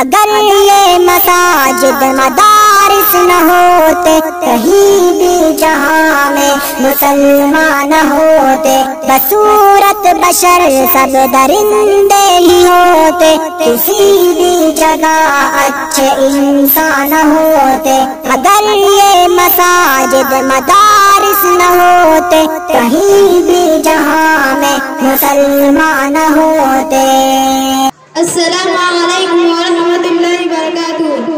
अगर ये मसाजिद मदारिस न होते, कहीं भी जहां में मुसलमान होते, बसूरत बशर सब दरिंदे ही होते, किसी भी जगह अच्छे इंसान होते। अगर ये मसाजिद मदारिस न होते, कहीं भी जहां में मुसलमान होते। अस्सलामुअलैकुम वरहमतुल्लाहि वबरकातुहू।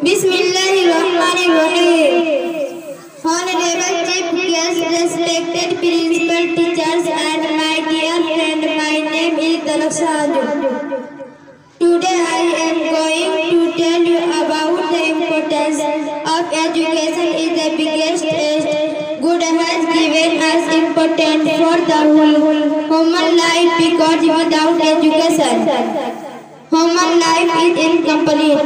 बिस्मिल्लाहिर्रहमानिर्रहीम। Honorable Chief Guest, respected principal, teachers and my dear friend, my name is Talak Saju. Today I am going to tell you about the importance of education is the biggest God has given us important for the whole human life, because without education human life is incomplete.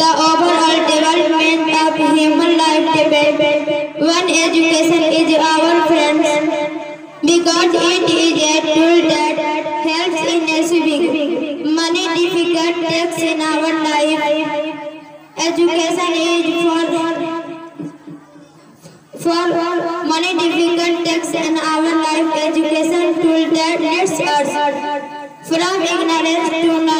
The overall development of human life depends on education is our friend, because it is a tool that helps in achieving many difficult tasks in our life. Education is for many difficult tasks in our life. Education tool that leads us from ignorance to knowledge.